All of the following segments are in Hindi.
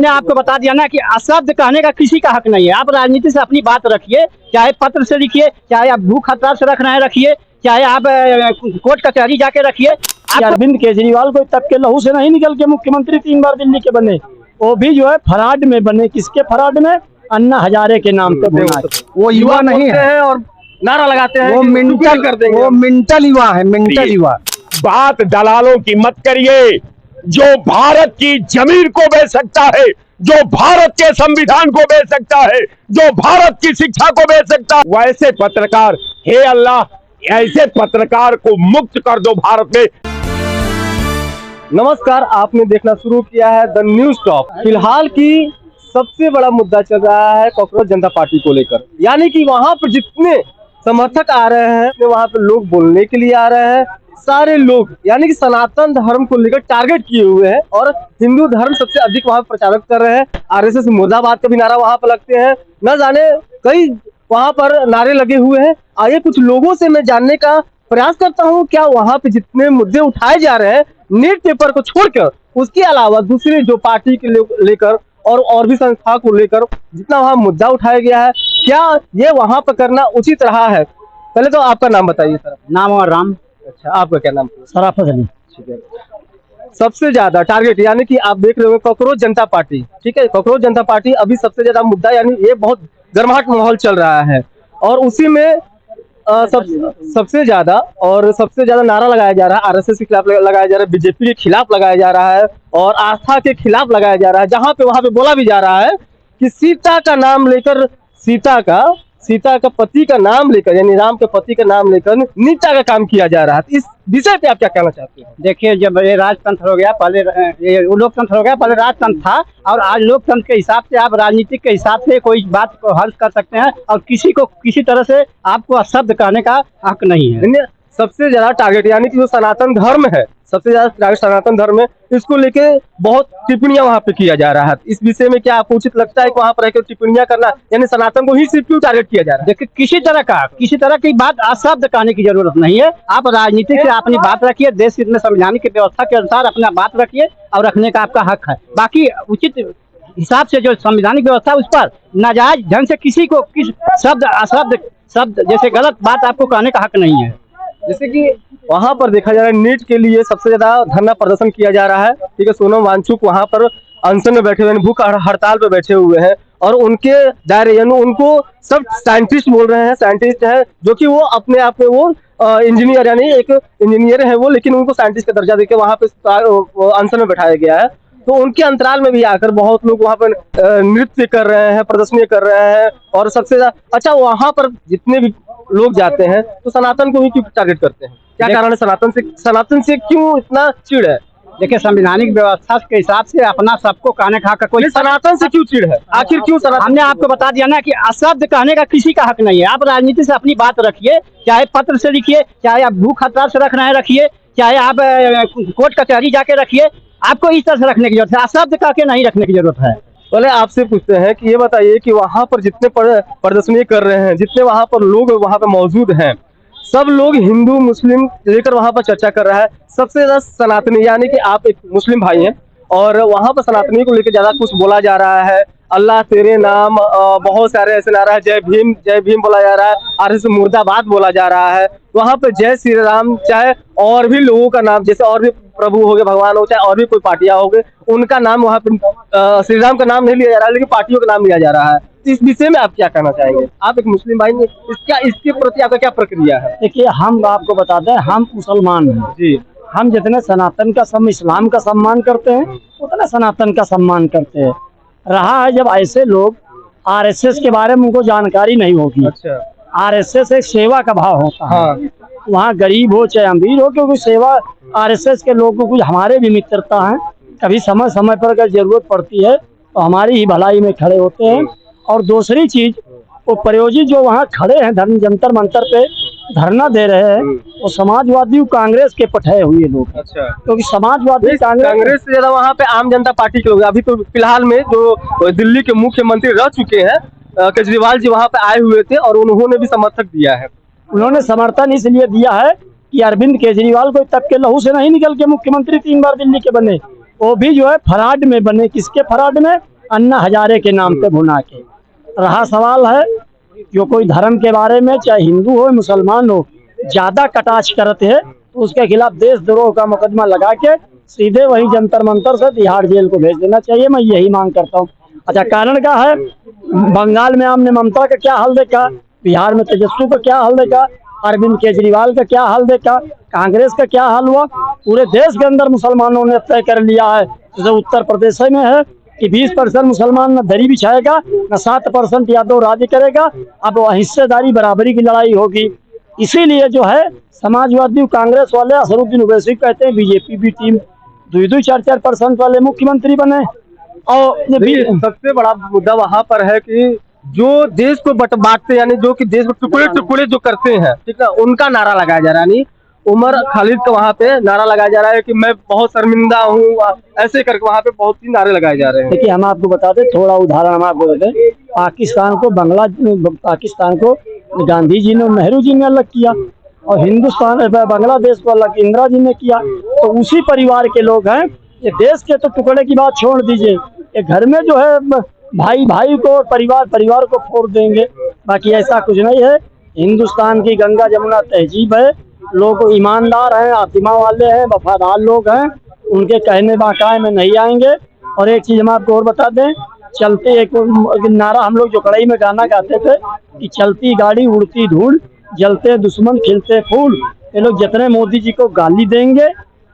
मैंने आपको बता दिया ना कि अशब्द कहने का किसी का हक नहीं है। आप राजनीति से अपनी बात रखिए, चाहे पत्र से लिखिए, चाहे आप भूख हड़ताल से रखना है रखिए, चाहे आप कोर्ट कचहरी जाके रखिए। अरविंद केजरीवाल को तब के लहू से नहीं निकल के मुख्यमंत्री 3 बार दिल्ली के बने, वो भी जो है फराड में बने। किसके फराड में? अन्ना हजारे के नाम पे बना। वो युवा नहीं है और नारा लगाते हैं, वो मेंटल कर देंगे, वो मेंटल युवा है, मेंटल युवा। बात दलालों की मत करिए। जो भारत की जमीन को बेच सकता है, जो भारत के संविधान को बेच सकता है, जो भारत की शिक्षा को बेच सकता है, वैसे पत्रकार, हे अल्लाह, ऐसे पत्रकार को मुक्त कर दो भारत में। नमस्कार, आपने देखना शुरू किया है द न्यूज टॉप। फिलहाल की सबसे बड़ा मुद्दा चल रहा है कांग्रेस जनता पार्टी को लेकर, यानी कि वहां पर जितने समर्थक आ रहे हैं, वहां पर लोग बोलने के लिए आ रहे हैं। सारे लोग यानी कि सनातन धर्म को लेकर टारगेट किए हुए हैं और हिंदू धर्म सबसे अधिक वहां प्रचारक कर रहे हैं। आरएसएस मुर्दाबाद का भी नारा वहां पर लगते हैं, न जाने कई वहां पर नारे लगे हुए हैं। आइए कुछ लोगों से मैं जानने का प्रयास करता हूं, क्या वहां पे जितने मुद्दे उठाए जा रहे हैं नीट पेपर को छोड़कर, उसके अलावा दूसरे जो पार्टी के लेकर और भी संस्था को लेकर जितना वहां मुद्दा उठाया गया है, क्या ये वहां पर करना उचित रहा है? पहले तो आपका नाम बताइए सर। नाम और राम। अच्छा, आपका क्या नाम? सराफत अली। ठीक है। सबसे ज्यादा टारगेट यानी कि आप देख रहे हो कांग्रेस जनता पार्टी, ठीक है, कांग्रेस जनता पार्टी अभी सबसे ज्यादा मुद्दा, यानी ये बहुत गर्माहट माहौल चल रहा है और उसी में सबसे ज्यादा नारा लगाया जा रहा है, आरएसएस के खिलाफ लगाया जा रहा है, बीजेपी के खिलाफ लगाया जा रहा है और आस्था के खिलाफ लगाया जा रहा है। जहां पे वहां पे बोला भी जा रहा है कि सीता का नाम लेकर, सीता का पति का नाम लेकर, यानी राम के पति का नाम लेकर नीचा का काम किया जा रहा है। इस विषय पे आप क्या कहना चाहते हैं? देखिए, जब ये राजतंत्र हो गया, पहले ये लोकतंत्र हो गया, पहले राजतंत्र था और आज लोकतंत्र के हिसाब से आप राजनीतिक के हिसाब से कोई बात को हल कर सकते हैं और किसी को किसी तरह से आपको अशब्द कहने का हक नहीं है। सबसे ज्यादा टारगेट यानी कि जो सनातन धर्म है, सबसे ज्यादा टारगेट सनातन धर्म है, इसको लेके बहुत टिप्पणियां वहां पे किया जा रहा है। इस विषय में क्या आपको उचित लगता है कि वहां पर रहकर टिप्पणियां करना, यानी सनातन को ही सिर्फ क्यों टारगेट किया जा रहा है? देखिए, किसी तरह की बात अशब्द कहने की जरूरत नहीं है। आप राजनीति से अपनी बात रखिए, देश हित में संवैधानिक व्यवस्था के अनुसार अपना बात रखिए और रखने का आपका हक है। बाकी उचित हिसाब से जो संवैधानिक व्यवस्था उस पर नाजायज ढंग से किसी को किस शब्द जैसे गलत बात आपको कहने का हक नहीं है। जैसे कि वहां पर देखा जा रहा है नीट के लिए सबसे ज्यादा धरना प्रदर्शन किया जा रहा है, ठीक है। सोनम वांगचुक वहां पर अनशन में बैठे हुए हैं, भूख हड़ताल पे बैठे हुए हैं और उनके दायरे यानी उनको सब साइंटिस्ट बोल रहे हैं, साइंटिस्ट है जो कि वो अपने आप में वो इंजीनियर, यानी एक इंजीनियर है वो, लेकिन उनको साइंटिस्ट का दर्जा देकर वहां पे अनशन में बैठाया गया है। तो उनके अंतराल में भी आकर बहुत लोग वहां पर नृत्य कर रहे हैं, प्रदर्शनी कर रहे हैं और सबसे ज्यादा अच्छा वहां पर जितने भी लोग जाते हैं तो सनातन को ही क्यों टारगेट करते हैं? क्या कारण है? सनातन से क्यों इतना चिढ़ है? देखिए, संवैधानिक व्यवस्था के हिसाब से अपना सबको कहने का हक, कोई सनातन से क्यों चिढ़ है? आखिर क्यों सनातन? हमने आपको बता दिया ना कि अशब्द कहने का किसी का हक नहीं है। आप राजनीति से अपनी बात रखिए, चाहे पत्र से लिखिए, चाहे आप भूख हड़ताल से रखना है रखिए, चाहे आप कोर्ट कचहरी जाके रखिए। आपको इस तरह से रखने की जरूरत है, अशब्द कह के नहीं रखने की जरूरत है। पहले आपसे पूछते हैं कि ये बताइए कि वहां पर जितने प्रदर्शनी कर रहे हैं, जितने वहां पर लोग वहां पर मौजूद हैं, सब लोग हिंदू मुस्लिम लेकर वहां पर चर्चा कर रहा है। सबसे ज्यादा सनातनी, यानी कि आप एक मुस्लिम भाई हैं और वहां पर सनातनी को लेकर ज्यादा कुछ बोला जा रहा है। अल्लाह तेरे नाम, बहुत सारे ऐसे नारा है, जय भीम बोला जा रहा है, आरएसएस मुर्दाबाद बोला जा रहा है। वहां पे जय श्री राम, चाहे और भी लोगों का नाम, जैसे और भी प्रभु हो गए, भगवान हो, चाहे और भी कोई पार्टियां हो गए, उनका नाम वहां पे श्री राम का नाम नहीं लिया जा रहा है, लेकिन पार्टियों का नाम लिया जा रहा है। इस विषय में आप क्या कहना चाहेंगे? आप एक मुस्लिम भाई ने इसके प्रति आपका क्या प्रक्रिया है? देखिए, हम आपको बता दें, हम मुसलमान हैं जी। हम जितने सनातन का इस्लाम का सम्मान करते हैं उतना सनातन का सम्मान करते हैं। रहा है जब ऐसे लोग आरएसएस के बारे में उनको जानकारी नहीं होगी। अच्छा। आरएसएस एक सेवा का भाव होता है। हाँ। वहाँ गरीब हो चाहे अमीर हो, क्योंकि सेवा आरएसएस के लोगों को, हमारे भी मित्रता है, कभी समय समय पर अगर जरूरत पड़ती है तो हमारी ही भलाई में खड़े होते हैं। और दूसरी चीज, वो प्रयोजी जो वहाँ खड़े हैं जंतर मंतर पे धरना दे रहे हैं, वो समाजवादी कांग्रेस के पठाए हुए लोग। अच्छा। क्योंकि समाजवादी कांग्रेस से ज्यादा वहाँ पे आम जनता पार्टी के लोग, अभी तो फिलहाल में जो दिल्ली के मुख्यमंत्री रह चुके हैं केजरीवाल जी, वहाँ पे आए हुए थे और उन्होंने भी समर्थन दिया है। उन्होंने समर्थन इसलिए दिया है कि अरविंद केजरीवाल को तब के लहू से नहीं निकल के मुख्यमंत्री 3 बार दिल्ली के बने, वो भी जो है फराड में बने। किसके फराड में? अन्ना हजारे के नाम पे भुना के। रहा सवाल है जो कोई धर्म के बारे में, चाहे हिंदू हो मुसलमान हो, ज्यादा कटाक्ष करते हैं तो उसके खिलाफ देशद्रोह का मुकदमा लगा के सीधे वही जंतर मंतर से तिहाड़ जेल को भेज देना चाहिए। मैं यही मांग करता हूँ। अच्छा, कारण क्या है? बंगाल में हमने ममता का क्या हाल देखा, बिहार में तेजस्वी का क्या हाल देखा, अरविंद केजरीवाल का क्या हाल देखा, कांग्रेस का क्या हाल हुआ। पूरे देश के अंदर मुसलमानों ने तय कर लिया है। जैसे उत्तर प्रदेश में है कि 20% मुसलमान न दरी बिछाएगा, न 7% यादव राज करेगा। अब हिस्सेदारी बराबरी की लड़ाई होगी। इसीलिए जो है समाजवादी कांग्रेस वाले असरुद्दीन ओवैसी कहते हैं बीजेपी भी टीम 2-4% वाले मुख्यमंत्री बने। और सबसे बड़ा मुद्दा वहां पर है कि जो देश को बांटते, यानी जो कि देश को टुकड़े टुकड़े जो करते हैं, ठीक है, उनका नारा लगाया जा रहा है। यानी उमर खालिद का वहाँ पे नारा लगाया जा रहा है कि मैं बहुत शर्मिंदा हूँ, ऐसे करके वहाँ पे बहुत ही नारे लगाए जा रहे हैं। देखिए, हम आपको बता दें, थोड़ा उदाहरण हम आपको देते हैं। पाकिस्तान को गांधी जी ने, नेहरू जी ने अलग किया, और हिंदुस्तान बांग्लादेश को अलग इंदिरा जी ने किया। तो उसी परिवार के लोग हैं। ये देश के तो टुकड़े की बात छोड़ दीजिए, ये घर में जो है भाई भाई को, परिवार को फोड़ देंगे। बाकी ऐसा कुछ नहीं है। हिंदुस्तान की गंगा जमुना तहजीब है। लोग ईमानदार हैं, आतिमा वाले हैं, वफादार लोग हैं। उनके कहने बाकाए में नहीं आएंगे। और एक चीज हम आपको और बता दें, चलते एक नारा हम लोग जो कड़ाई में गाना गाते थे कि चलती गाड़ी उड़ती धूल, जलते दुश्मन खिलते फूल। ये लोग जितने मोदी जी को गाली देंगे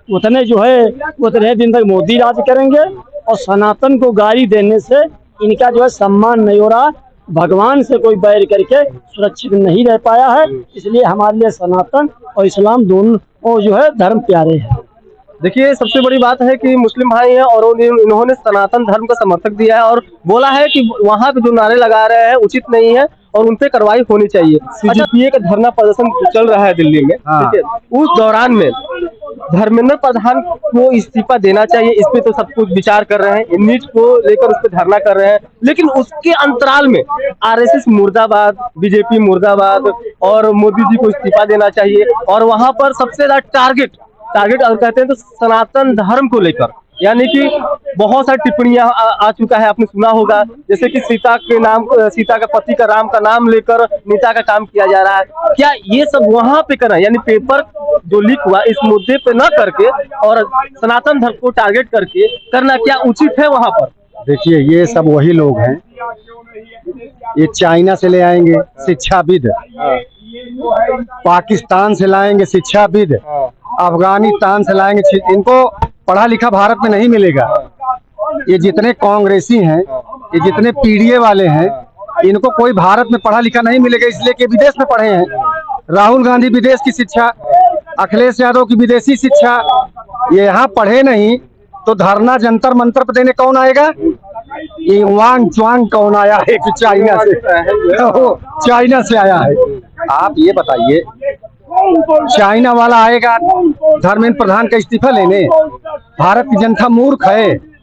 उतने जो है उतने दिन तक मोदी राज करेंगे। और सनातन को गाली देने से इनका जो है सम्मान नहीं हो रहा। भगवान से कोई बैर करके सुरक्षित नहीं रह पाया है। इसलिए हमारे लिए सनातन और इस्लाम दोनों जो है धर्म प्यारे हैं। देखिए, सबसे बड़ी बात है कि मुस्लिम भाई हैं और इन्होंने सनातन धर्म का समर्थक दिया है और बोला है कि वहाँ पे जो नारे लगा रहे हैं उचित नहीं है और उन पे कार्रवाई होनी चाहिए। सीजेपीए का धरना प्रदर्शन चल रहा है दिल्ली में, ठीक है, उस दौरान में धर्मेंद्र प्रधान को इस्तीफा देना चाहिए, इस पे तो सब कुछ विचार कर रहे हैं। नीट को लेकर उस पर धरना कर रहे हैं, लेकिन उसके अंतराल में आरएसएस मुर्दाबाद, बीजेपी मुर्दाबाद और मोदी जी को इस्तीफा देना चाहिए। और वहां पर सबसे ज्यादा टारगेट अगर कहते हैं तो सनातन धर्म को लेकर, यानी कि बहुत सारी टिप्पणियां आ चुका है। आपने सुना होगा, जैसे कि सीता का पति का राम का नाम लेकर नेता का काम किया जा रहा है। क्या ये सब वहां पे करना, यानी पेपर जो लीक हुआ इस मुद्दे पे न करके और सनातन धर्म को टारगेट करके करना क्या उचित है वहां पर? देखिए, ये सब वही लोग हैं। ये चाइना से ले आएंगे शिक्षाविद, पाकिस्तान से लाएंगे शिक्षाविद, अफगानिस्तान से लाएंगे। इनको पढ़ा लिखा भारत में नहीं मिलेगा। ये जितने कांग्रेसी हैं, ये जितने पीडीए वाले हैं, इनको कोई भारत में पढ़ा लिखा नहीं मिलेगा, इसलिए कि विदेश में पढ़े हैं। राहुल गांधी विदेश की शिक्षा, अखिलेश यादव की विदेशी शिक्षा। ये यहाँ पढ़े नहीं तो धरना जंतर मंतर पर देने कौन आएगा? ये वांग चुआंग कौन आया है कि चाइना से आया है? आप ये बताइए, चाइना वाला आएगा धर्मेंद्र प्रधान का इस्तीफा लेने? भारत की जनता मूर्ख है।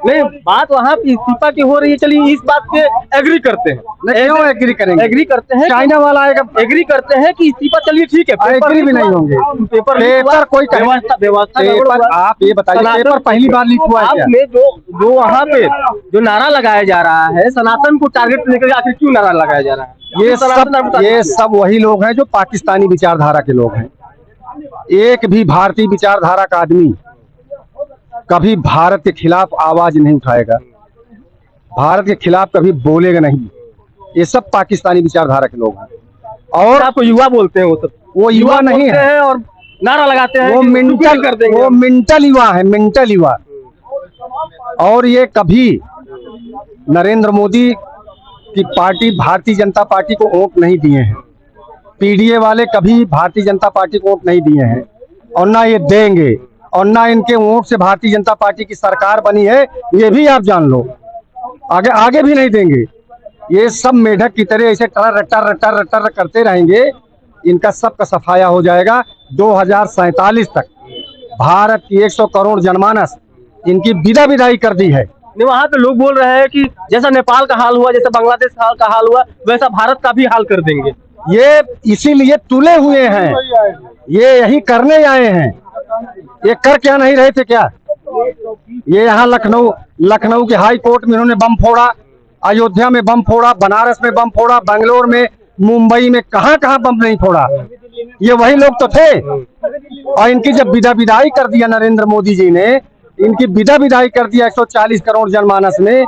नहीं, बात वहाँ पे इस्तीफा की हो रही है। चलिए इस बात पे एग्री करते हैं। क्यों एग्री करेंगे? एग्री करते हैं, चाइना वाला आएगा, एग्री करते हैं कि इस्तीफा, चलिए ठीक है, एग्री भी नहीं होंगे। पेपर कोई व्यवस्था, आप ये बताइए, पेपर पहली बार लीक हुआ है क्या? आपने जो वहाँ पे जो नारा लगाया जा रहा है सनातन को टारगेट लेकर, आखिर क्यों नारा लगाया जा रहा है? ये सब वही लोग हैं जो पाकिस्तानी विचारधारा के लोग हैं। एक भी भारतीय विचारधारा का आदमी कभी भारत के खिलाफ आवाज नहीं उठाएगा, भारत के खिलाफ कभी बोलेगा नहीं। ये सब पाकिस्तानी विचारधारा के लोग हैं। और आपको युवा बोलते हैं, वो युवा नहीं है और नारा लगाते हैं, वो मेंटल युवा है, मेंटल युवा। और ये कभी नरेंद्र मोदी की पार्टी, भारतीय जनता पार्टी को वोट नहीं दिए हैं। पीडीए वाले कभी भारतीय जनता पार्टी को वोट नहीं दिए हैं और ना ये देंगे, और ना इनके वोट से भारतीय जनता पार्टी की सरकार बनी है, ये भी आप जान लो। आगे भी नहीं देंगे। ये सब मेढक की तरह ऐसे रट्टर करते रहेंगे, इनका सबका सफाया हो जाएगा। 2047 तक भारत की 100 करोड़ जनमानस इनकी विदाई कर दी है। वहाँ पे लोग बोल रहे हैं कि जैसा नेपाल का हाल हुआ, जैसा बांग्लादेश का हाल हुआ, वैसा भारत का भी हाल कर देंगे। ये इसीलिए तुले हुए हैं, ये यही करने आए हैं। ये कर क्या नहीं रहे थे क्या? ये यहाँ लखनऊ के हाई कोर्ट में इन्होंने बम फोड़ा, अयोध्या में बम फोड़ा, बनारस में बम फोड़ा, बेंगलोर में, मुंबई में, कहाँ कहाँ बम नहीं फोड़ा। ये वही लोग तो थे। और इनकी जब विदाई कर दिया नरेंद्र मोदी जी ने, इनकी विदाई कर दिया 140 करोड़ जनमानस में,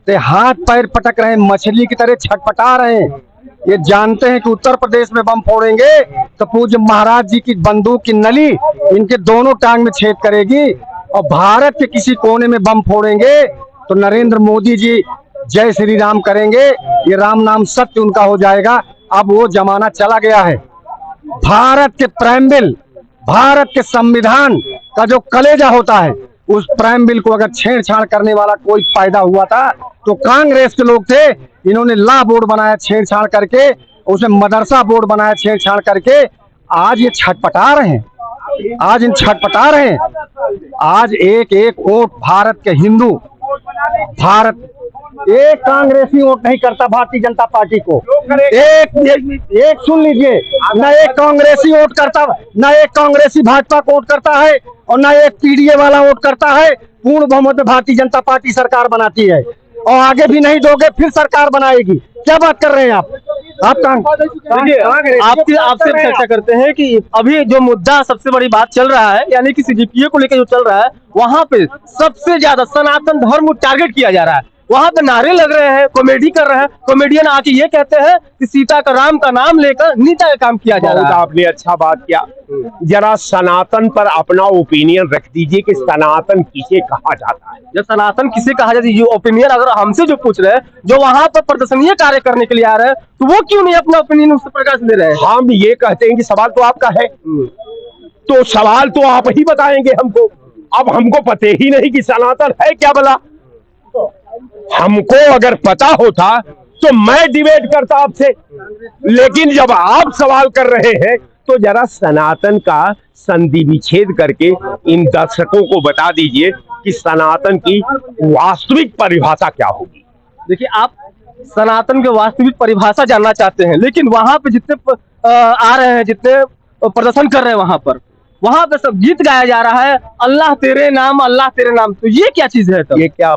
तो हाथ पैर पटक रहे हैं, मछली की तरह छटपटा रहे हैं। ये जानते हैं कि उत्तर प्रदेश में बम फोड़ेंगे तो पूज्य महाराज जी की बंदूक की नली इनके दोनों टांग में छेद करेगी, और भारत के किसी कोने में बम फोड़ेंगे तो नरेंद्र मोदी जी जय श्री राम करेंगे, ये राम नाम सत्य उनका हो जाएगा। अब वो जमाना चला गया है। भारत के प्रेमबिल, भारत के संविधान का जो कलेजा होता है, उस प्रेमबिल को अगर छेड़छाड़ करने वाला कोई पैदा हुआ था तो कांग्रेस के लोग थे। इन्होंने लॉ बोर्ड बनाया छेड़छाड़ करके, उसमें मदरसा बोर्ड बनाया छेड़छाड़ करके। आज ये छटपटा रहे हैं, आज इन छटपटा रहे हैं। आज एक एक वोट भारत के हिंदू, भारत एक कांग्रेसी वोट नहीं करता भारतीय जनता पार्टी को। एक सुन लीजिए, न एक कांग्रेसी वोट करता, न एक कांग्रेसी भाजपा को वोट करता है, और न एक पीडीए वाला वोट करता है। पूर्ण बहुमत में भारतीय जनता पार्टी सरकार बनाती है, और आगे भी नहीं दोगे फिर सरकार बनाएगी। क्या बात कर रहे हैं आप? देखिए, आपसे चर्चा करते हैं कि अभी जो मुद्दा सबसे बड़ी बात चल रहा है, यानी कि सीजेपीए को लेकर जो चल रहा है, वहां पे सबसे ज्यादा सनातन धर्म को टारगेट किया जा रहा है। वहां पे नारे लग रहे हैं, कॉमेडी कर रहे हैं, कॉमेडियन आके ये कहते हैं कि सीता का राम का नाम लेकर नीचा का काम किया जा रहा है। आपने अच्छा बात किया। जरा सनातन पर अपना ओपिनियन रख दीजिए कि सनातन किसे कहा जाता है। जब सनातन किसे कहा जाता है, ये ओपिनियन अगर हमसे जो पूछ रहे हैं, जो वहां पर प्रदर्शनीय कार्य करने के लिए आ रहे हैं, तो वो क्यों नहीं अपना ओपिनियन उस प्रकार से दे रहे हैं? हम ये कहते हैं कि सवाल तो आपका है, तो सवाल तो आप ही बताएंगे हमको। अब हमको पते ही नहीं कि सनातन है क्या भला। हमको अगर पता होता तो मैं डिबेट करता आपसे, लेकिन जब आप सवाल कर रहे हैं तो जरा सनातन का संधि विच्छेद करके इन दर्शकों को बता दीजिए कि सनातन की वास्तविक परिभाषा क्या होगी। देखिए, आप सनातन की वास्तविक परिभाषा जानना चाहते हैं, लेकिन वहां पे जितने आ रहे हैं, जितने प्रदर्शन कर रहे हैं, वहां पे सब गीत गाया जा रहा है, अल्लाह तेरे नाम, अल्लाह तेरे नाम। तो ये क्या चीज है? ये क्या,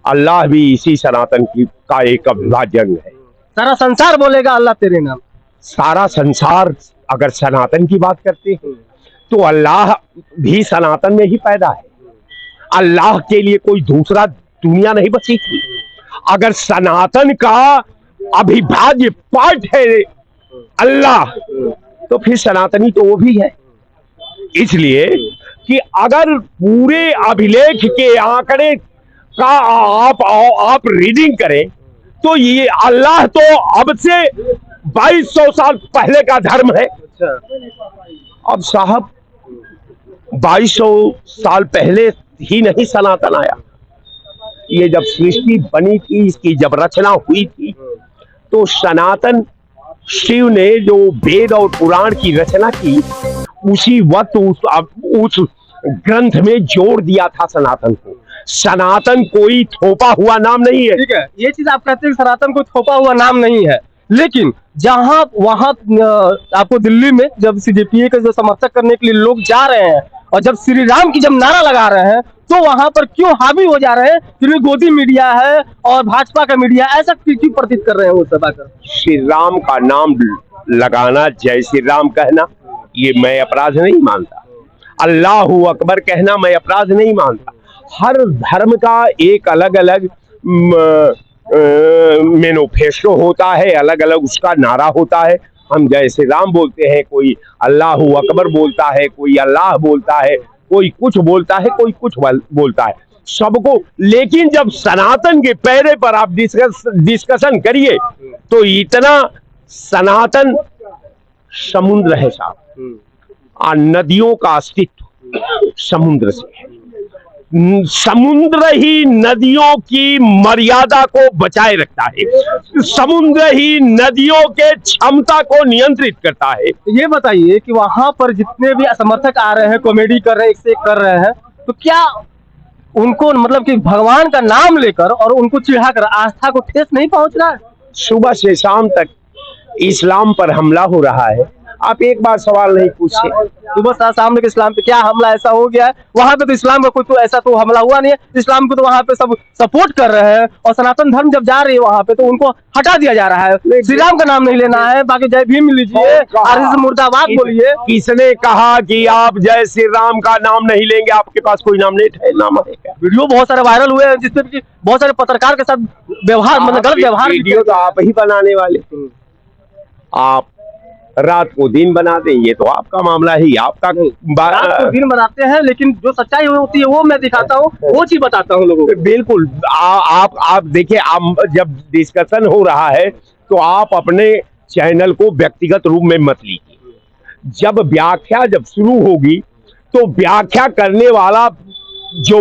अल्लाह भी इसी सनातन की का एक अविभाज्य अंग है। सारा संसार बोलेगा अल्लाह तेरे नाम। सारा संसार अगर सनातन की बात करते हैं तो अल्लाह भी सनातन में ही पैदा है। अल्लाह के लिए कोई दूसरा दुनिया नहीं बची थी। अगर सनातन का अविभाज्य पार्ट है अल्लाह, तो फिर सनातनी तो वो भी है। इसलिए कि अगर पूरे अभिलेख के आंकड़े का आप रीडिंग करें तो ये अल्लाह तो अब से 2200 साल पहले का धर्म है। अब साहब 2200 साल पहले ही नहीं सनातन आया। ये जब सृष्टि बनी थी, इसकी जब रचना हुई थी, तो सनातन शिव ने जो वेद और पुराण की रचना की, उसी वक्त उस ग्रंथ में जोड़ दिया था सनातन को। सनातन कोई थोपा हुआ नाम नहीं है। ठीक है, ये चीज आप कहते हैं सनातन को थोपा हुआ नाम नहीं है, लेकिन जहां वहां आपको दिल्ली में जब सीजेपीए के जो समर्थक करने के लिए लोग जा रहे हैं, और जब श्री राम की जब नारा लगा रहे हैं, तो वहां पर क्यों हावी हो जा रहे हैं? फिर गोदी मीडिया है और भाजपा का मीडिया, ऐसा क्यों प्रतीत कर रहे हैं वो सब आकर? श्री राम का नाम लगाना, जय श्री राम कहना, ये मैं अपराध नहीं मानता। अल्लाहू अकबर कहना मैं अपराध नहीं मानता। हर धर्म का एक अलग अलग मैनिफेस्टो होता है, अलग अलग उसका नारा होता है। हम जय श्री राम बोलते हैं, कोई अल्लाहू अकबर बोलता है, कोई अल्लाह बोलता है, कोई कुछ बोलता है, कोई कुछ बोलता है, सबको। लेकिन जब सनातन के पैरे पर आप डिस्कशन करिए तो इतना सनातन समुद्र है साहब, और नदियों का अस्तित्व समुद्र से है। समुद्र ही नदियों की मर्यादा को बचाए रखता है, समुद्र ही नदियों के क्षमता को नियंत्रित करता है। तो ये बताइए कि वहां पर जितने भी समर्थक आ रहे हैं, कॉमेडी कर रहे हैं, एक से एक कर रहे हैं, तो क्या उनको मतलब कि भगवान का नाम लेकर और उनको चिढ़ाकर आस्था को ठेस नहीं पहुंच रहा है? सुबह से शाम तक इस्लाम पर हमला हो रहा है, आप एक बार सवाल नहीं पूछे। सुबह शाम तक इस्लाम पे क्या हमला ऐसा हो गया है? वहां पे तो इस्लाम का कोई तो ऐसा तो हमला हुआ नहीं है। इस्लाम को तो वहां पे सब सपोर्ट कर रहे हैं, और सनातन धर्म जब जा रही है वहां पे तो उनको हटा दिया जा रहा है। श्री राम का नाम नहीं लेना है, बाकी जय भीम लीजिए, आरएसएस मुर्दाबाद बोलिए। किसने कहा कि आप जय श्री राम का नाम नहीं लेंगे? आपके पास कोई नामलेट है, नाम है क्या? वीडियो बहुत सारे वायरल हुए हैं जिसमें कि बहुत सारे पत्रकार के साथ व्यवहार, मतलब गलत व्यवहार। वीडियो तो आप ही बनाने वाले, आप रात को दिन बना दें, ये तो आपका मामला ही, आपका रात को दिन बनाते हैं, लेकिन जो सच्चाई होती है वो मैं दिखाता हूँ, वो चीज बताता हूँ लोगों को। बिल्कुल। आप देखिए, जब डिस्कशन हो रहा है तो आप अपने चैनल को व्यक्तिगत रूप में मत लीजिए। जब व्याख्या जब शुरू होगी तो व्याख्या करने वाला जो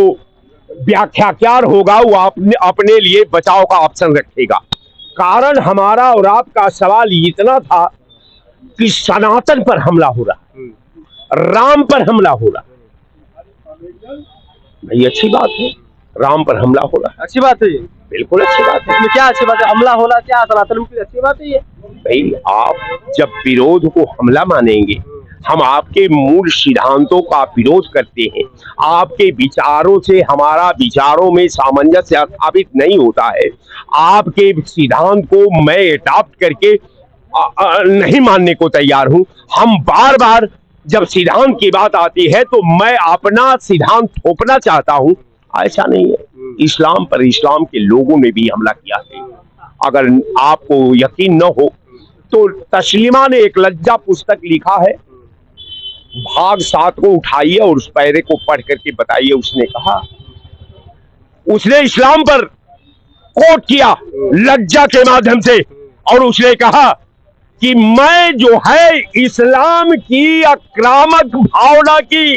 व्याख्याकार होगा वो अपने लिए बचाव का ऑप्शन रखेगा। कारण हमारा और आपका सवाल इतना था कि सनातन पर हमला हो रहा, राम पर हमला हो रहा। ये अच्छी बात है, राम पर हमला हो रहा। अच्छी बात है ये, बिल्कुल अच्छी बात है। इसमें क्या अच्छी बात है? हमला होला क्या सनातन की अच्छी बात है ये? भाई, आप जब विरोध को हमला मानेंगे, हम आपके मूल सिद्धांतों का विरोध करते हैं, आपके विचारों से हमारा विचारों में सामंजस्य स्थापित नहीं होता है, आपके सिद्धांत को मैं अडॉप्ट करके नहीं मानने को तैयार हूं। हम बार बार जब सिद्धांत की बात आती है तो मैं अपना सिद्धांत थोपना चाहता हूं, ऐसा नहीं है। इस्लाम पर इस्लाम के लोगों ने भी हमला किया है। अगर आपको यकीन न हो तो तस्लीमा ने एक लज्जा पुस्तक लिखा है, भाग 7 को उठाइए और उस पैरे को पढ़ करके बताइए। उसने कहा, उसने इस्लाम पर कोट किया लज्जा के माध्यम से, और उसने कहा कि मैं जो है इस्लाम की आक्रामक भावना की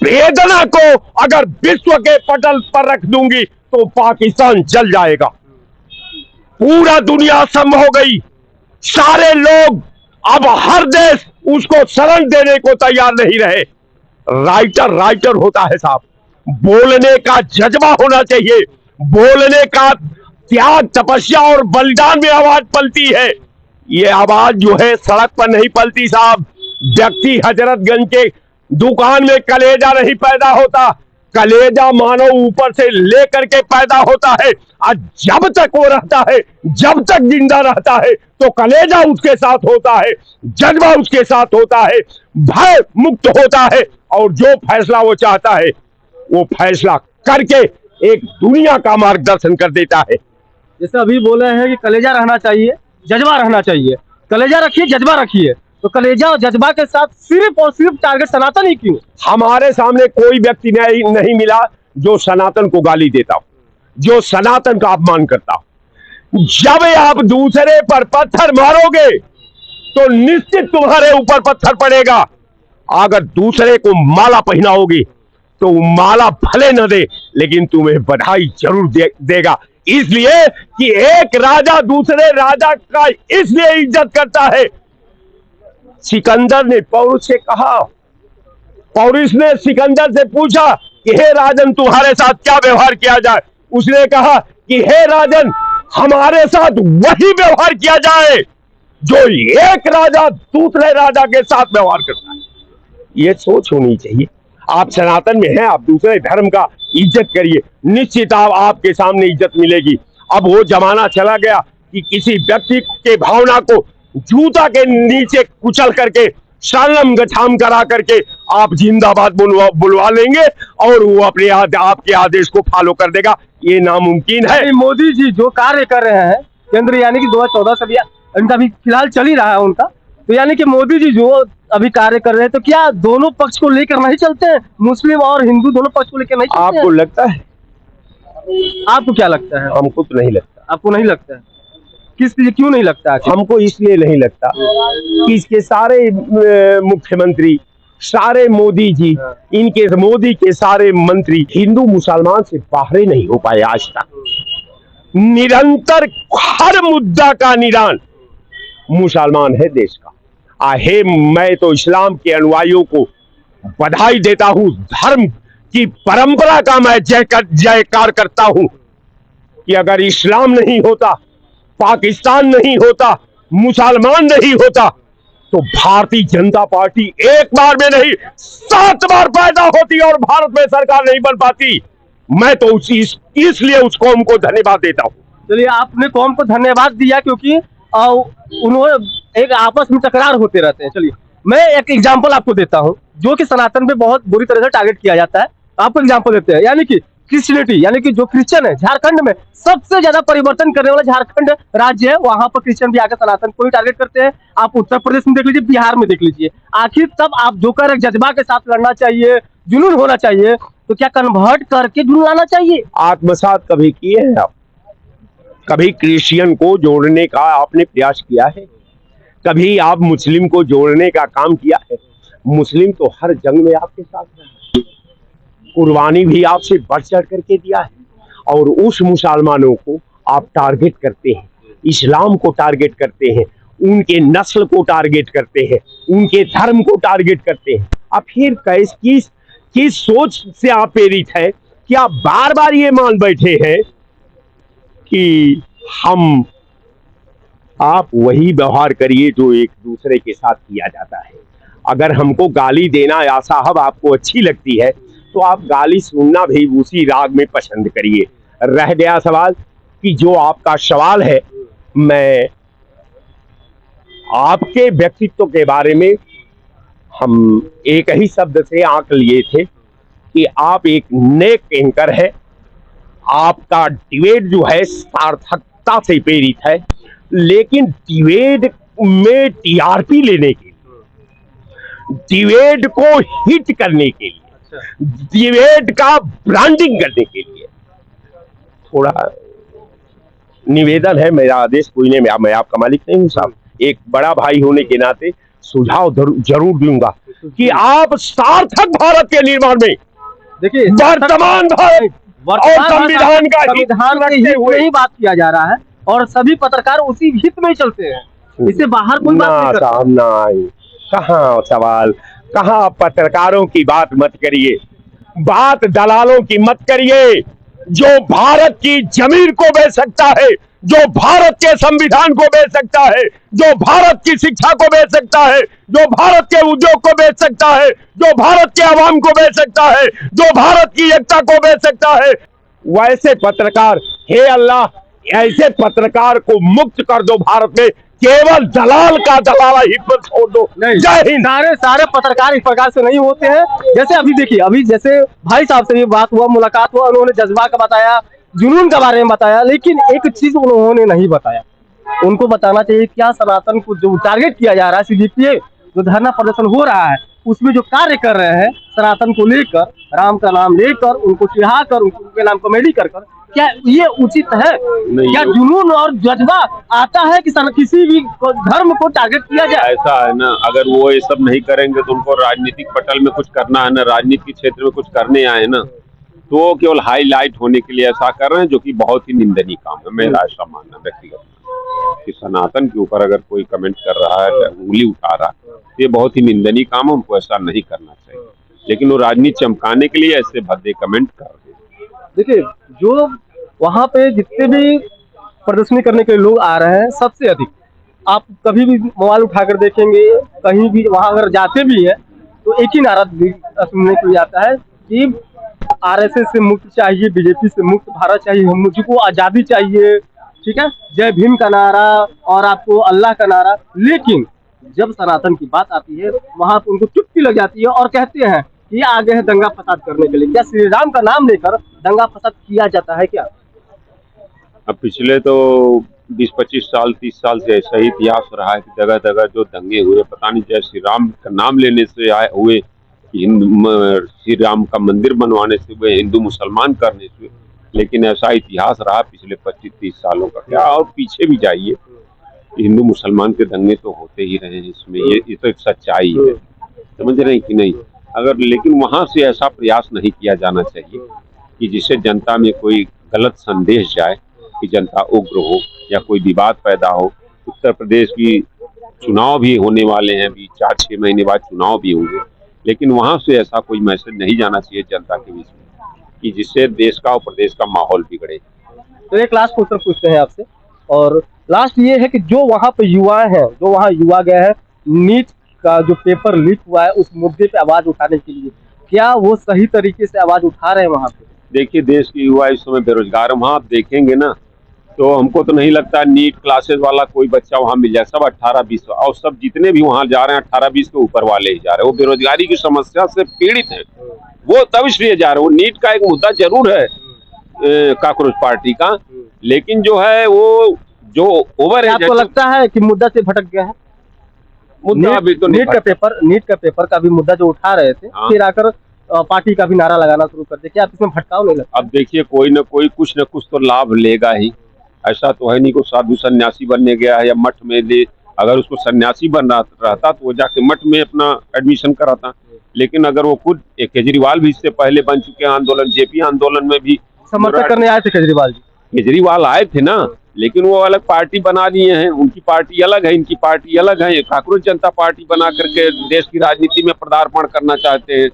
वेदना को अगर विश्व के पटल पर रख दूंगी तो पाकिस्तान जल जाएगा। पूरा दुनिया सम हो गई, सारे लोग, अब हर देश उसको शरण देने को तैयार नहीं रहे। राइटर होता है साहब, बोलने का जज्बा होना चाहिए, बोलने का त्याग, तपस्या और बलिदान में आवाज पलती है। ये आवाज जो है सड़क पर नहीं पलती साहब। व्यक्ति हजरतगंज के दुकान में कलेजा नहीं पैदा होता, कलेजा मानो ऊपर से लेकर के पैदा होता है। और जब तक वो रहता है, जब तक जिंदा रहता है, तो कलेजा उसके साथ होता है, जज्बा उसके साथ होता है, भय मुक्त होता है, और जो फैसला वो चाहता है वो फैसला करके एक दुनिया का मार्गदर्शन कर देता है। जैसे अभी बोले हैं कि कलेजा रहना चाहिए, जज्बा रहना चाहिए। कलेजा रखिए, जज्बा रखिए, तो कलेजा और जज्बा के साथ सिर्फ और सिर्फ टारगेट सनातन ही क्यों? हमारे सामने कोई व्यक्ति नहीं मिला जो सनातन को गाली देता हो, जो सनातन का अपमान करता हो। जब आप दूसरे पर पत्थर मारोगे तो निश्चित तुम्हारे ऊपर पत्थर पड़ेगा। अगर दूसरे को माला पहनाओगे तो माला भले न दे, लेकिन तुम्हें बधाई जरूर देगा। इसलिए कि एक राजा दूसरे राजा का इसलिए इज्जत करता है। सिकंदर ने पौरुष से कहा, पौरुष ने सिकंदर से पूछा कि हे राजन, तुम्हारे साथ क्या व्यवहार किया जाए? उसने कहा कि हे राजन, हमारे साथ वही व्यवहार किया जाए जो एक राजा दूसरे राजा के साथ व्यवहार करता है। ये सोच होनी चाहिए। आप सनातन में हैं, आप दूसरे धर्म का इज्जत करिए, निश्चित आपके सामने इज्जत मिलेगी। अब वो जमाना चला गया कि किसी व्यक्ति के भावना को जूता के नीचे कुचल करके शरणम गठाम करा करके आप जिंदाबाद बुलवा लेंगे और वो अपने आपके आदेश को फॉलो कर देगा। ये नामुमकिन है। मोदी जी जो कार्य कर रहे हैं केंद्र, यानी कि 2014 से भी इनका भी फिलहाल चल ही रहा है उनका, तो यानी कि मोदी जी जो अभी कार्य कर रहे हैं, तो क्या दोनों पक्ष को लेकर नहीं चलते हैं? मुस्लिम और हिंदू दोनों पक्ष को लेकर नहीं चलते? आपको लगता है? आपको क्या लगता है? हमको तो नहीं लगता। आपको नहीं लगता है? किस लिए, क्यों नहीं लगता है? हमको इसलिए नहीं लगता कि इसके सारे मुख्यमंत्री, सारे मोदी जी, इनके मोदी के सारे मंत्री हिंदू मुसलमान से बाहर नहीं हो पाए आज तक। निरंतर हर मुद्दा का निदान मुसलमान है देश का। आहे, मैं तो इस्लाम के अनुयायियों को बधाई देता हूं, धर्म की परंपरा का मैं जयकार करता हूं कि अगर इस्लाम नहीं होता, पाकिस्तान नहीं होता, मुसलमान नहीं होता, तो भारतीय जनता पार्टी एक बार में नहीं 7 बार पैदा होती और भारत में सरकार नहीं बन पाती। मैं तो इसलिए उस कौम को धन्यवाद देता हूँ। चलिए, आपने कौम को धन्यवाद दिया क्योंकि उन्होंने एक आपस में तकरार होते रहते हैं। चलिए, मैं एक एग्जांपल आपको देता हूं जो कि सनातन पे बहुत बुरी तरह से टारगेट किया जाता है। आपको एग्जांपल देते हैं, यानी कि क्रिश्चियनिटी, यानी कि जो क्रिश्चियन है झारखंड में सबसे ज्यादा परिवर्तन करने वाला झारखंड राज्य है, वहां पर क्रिश्चियन भी आकर सनातन को ही टारगेट करते हैं। आप उत्तर प्रदेश में देख लीजिए, बिहार में देख लीजिए। आखिर तब आप जो कर जज्बा के साथ लड़ना चाहिए, जुनून होना चाहिए, तो क्या कन्वर्ट करके जुनून लाना चाहिए? आत्मसात कभी किए हैं आप? कभी क्रिश्चियन को जोड़ने का आपने प्रयास किया है? कभी आप मुस्लिम को जोड़ने का काम किया है? मुस्लिम तो हर जंग में आपके साथ है, कुर्बानी भी आपसे बढ़ चढ़ करके दिया है, और उस मुसलमानों को आप टारगेट करते हैं, इस्लाम को टारगेट करते हैं, उनके नस्ल को टारगेट करते हैं, उनके धर्म को टारगेट करते हैं। आप फिर किस सोच से आप प्रेरित है कि आप बार बार ये मान बैठे हैं कि आप वही व्यवहार करिए जो एक दूसरे के साथ किया जाता है। अगर हमको गाली देना या साहब आपको अच्छी लगती है तो आप गाली सुनना भी उसी राग में पसंद करिए। रह गया सवाल कि जो आपका सवाल है, मैं आपके व्यक्तित्व के बारे में हम एक ही शब्द से आंक लिए थे कि आप एक नेक एंकर है। आपका डिबेट जो है सार्थकता से प्रेरित है, लेकिन डिबेट में टीआरपी लेने के लिए, डिबेट को हिट करने के लिए, डिबेट का ब्रांडिंग करने के लिए थोड़ा निवेदन है, मेरा आदेश कोई नहीं, मैं आपका मालिक नहीं हूं साहब। एक बड़ा भाई होने के नाते सुझाव जरूर दूंगा कि आप सार्थक भारत के निर्माण में देखिए, वर्तमान भारत और संविधान का हित में ही बात किया जा रहा है और सभी पत्रकार उसी हित में ही चलते हैं, इससे बाहर कोई बात नहीं करता। कहाँ सवाल, कहाँ पत्रकारों की बात मत करिए, बात दलालों की मत करिए। जो भारत की जमीन को बेच सकता है, जो भारत के संविधान को बेच सकता है, जो भारत की शिक्षा को बेच सकता है, जो भारत के उद्योग को बेच सकता है, जो भारत के आवाम को बेच सकता है, जो भारत की एकता को बेच सकता है, वैसे पत्रकार, हे अल्लाह, ऐसे पत्रकार को मुक्त कर दो भारत में। केवल दलाल का दलाला हित पर छोड़ दो। जय हिंद। सारे पत्रकार इस प्रकार से नहीं होते हैं। जैसे अभी देखिए, अभी जैसे भाई साहब से ये बात हुआ, मुलाकात हुआ, उन्होंने जज्बा का बताया, जुनून के बारे में बताया, लेकिन एक चीज उन्होंने नहीं बताया। उनको बताना चाहिए क्या सनातन को जो टारगेट किया जा रहा है, सीडीपीए जो धरना प्रदर्शन हो रहा है, उसमें जो कार्य कर रहे हैं सनातन को लेकर, राम का नाम लेकर, उनको चिढ़ा कर, उनके नाम कॉमेडी कर, क्या ये उचित है? क्या जुनून और जज्बा आता है कि किसी भी धर्म को टारगेट किया जाए? ऐसा है ना, अगर वो ये सब नहीं करेंगे तो उनको राजनीतिक पटल में कुछ करना है ना, राजनीति के क्षेत्र में कुछ करने आए ना, तो वो केवल हाईलाइट होने के लिए ऐसा कर रहे हैं, जो कि बहुत ही निंदनीय काम है। मेरा ऐसा मानना व्यक्तिगत कि सनातन के ऊपर अगर कोई कमेंट कर रहा है, उंगली उठा रहा है, ये बहुत ही निंदनीय काम है, उनको ऐसा नहीं करना चाहिए। लेकिन वो राजनीति चमकाने के लिए ऐसे भद्दे कमेंट कर रहे हैं। देखिए, जो वहां पे जितने भी प्रदर्शनी करने के लोग आ रहे हैं, सबसे अधिक आप कभी भी मोबाइल उठाकर देखेंगे, कहीं भी वहां अगर जाते भी हैं तो एक ही नारा सुनने को आता है कि आरएसएस से मुक्त चाहिए, बीजेपी से मुक्त भारत चाहिए, हम मुझको आजादी चाहिए, ठीक है, जय भीम का नारा और आपको अल्लाह का नारा। लेकिन जब सनातन की बात आती है वहां पर उनको चुप्पी लग जाती है और कहते हैं कि आगे है दंगा फसाद करने के लिए। क्या श्री राम का नाम लेकर दंगा फसाद किया जाता है क्या? अब पिछले तो 20-25 साल 30 साल से ऐसा ही इतिहास रहा है कि जगह जगह जो दंगे हुए, पता नहीं जय श्री राम का नाम लेने से आए हुए, श्री राम का मंदिर बनवाने से हुए, हिंदू मुसलमान करने से, लेकिन ऐसा इतिहास रहा पिछले 25-30 सालों का। क्या और पीछे भी जाइए, हिंदू मुसलमान के दंगे तो होते ही रहे हैं, इसमें ये तो एक सच्चाई है, समझ रहे हैं कि नहीं? अगर लेकिन वहां से ऐसा प्रयास नहीं किया जाना चाहिए कि जिससे जनता में कोई गलत संदेश जाए कि जनता उग्र हो या कोई विवाद पैदा हो। उत्तर प्रदेश की चुनाव भी होने वाले हैं, अभी 4-6 महीने बाद चुनाव भी होंगे, लेकिन वहां से ऐसा कोई मैसेज नहीं जाना चाहिए जनता के बीच में कि जिससे देश का और प्रदेश का माहौल बिगड़े। तो एक लास्ट क्वेश्चन पूछते हैं आपसे, और लास्ट ये है कि जो वहाँ पे युवा हैं, जो वहाँ युवा गए हैं, नीट का जो पेपर लीक हुआ है उस मुद्दे पे आवाज उठाने के लिए, क्या वो सही तरीके से आवाज उठा रहे हैं वहाँ पे? देखिए, देश के युवा इस समय बेरोजगार, वहाँ आप देखेंगे ना तो हमको तो नहीं लगता नीट क्लासेस वाला कोई बच्चा वहाँ मिल जाए। सब 18-20 और सब जितने भी वहाँ जा रहे हैं 18-20 के ऊपर वाले ही जा रहे हैं। वो बेरोजगारी की समस्या से पीड़ित है, वो तब इसलिए जा रहे हैं। वो नीट का एक मुद्दा जरूर है कांग्रेस पार्टी का, लेकिन जो है वो जो ओवर है, आपको लगता है कि मुद्दा से भटक गया है? मुद्दा अभी तो नहीं नीट का पेपर का भी मुद्दा जो उठा रहे थे, हाँ। फिर आकर पार्टी का भी नारा लगाना शुरू कर दिया। क्या आप इसमें भटकाव नहीं लगता? अब देखिए, कोई न कोई कुछ न कुछ तो लाभ लेगा ही। ऐसा तो है नहीं को साधु सन्यासी बनने गया है या मठ में ले, अगर उसको सन्यासी बन रहता तो वो जाके मठ में अपना एडमिशन कराता। लेकिन अगर वो खुद केजरीवाल भी इससे पहले बन चुके हैं, आंदोलन जेपी आंदोलन में भी समर्थन करने आए थे केजरीवाल जी। केजरीवाल आए थे ना, लेकिन वो अलग पार्टी बना दिए हैं। उनकी पार्टी अलग है, इनकी पार्टी अलग है। कांग्रेस जनता पार्टी बना करके देश की राजनीति में पदार्पण करना चाहते हैं।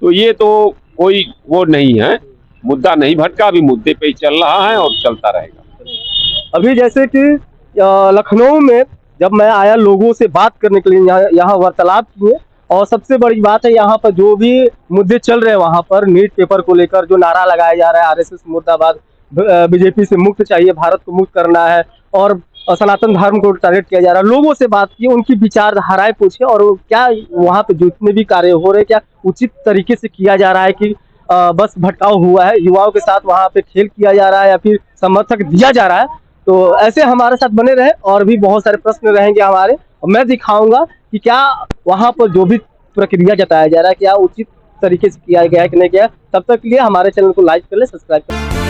तो ये तो कोई वो नहीं है, मुद्दा नहीं भटका, अभी मुद्दे पे ही चल रहा है और चलता रहेगा। अभी जैसे कि लखनऊ में जब मैं आया, लोगों से बात करने के लिए यहाँ वार्तालाप किए, और सबसे बड़ी बात है यहाँ पर जो भी मुद्दे चल रहे हैं वहाँ पर नीट पेपर को लेकर जो नारा लगाया जा रहा है, आरएसएस मुर्दाबाद, बीजेपी से मुक्त चाहिए, भारत को मुक्त करना है, और सनातन धर्म को टारगेट किया जा रहा है। लोगों से बात की, उनकी विचारधाराएं पूछे, और क्या वहाँ पे जितने भी कार्य हो रहे हैं क्या उचित तरीके से किया जा रहा है कि बस भटकाव हुआ है, युवाओं के साथ वहाँ पे खेल किया जा रहा है या फिर समर्थक दिया जा रहा है। तो ऐसे हमारे साथ बने रहे, और भी बहुत सारे प्रश्न रहेंगे हमारे, और मैं दिखाऊंगा कि क्या वहाँ पर जो भी प्रक्रिया जताया जा रहा है क्या उचित तरीके से किया गया है कि नहीं किया। तब तक के लिए हमारे चैनल को लाइक कर ले, सब्सक्राइब कर ले।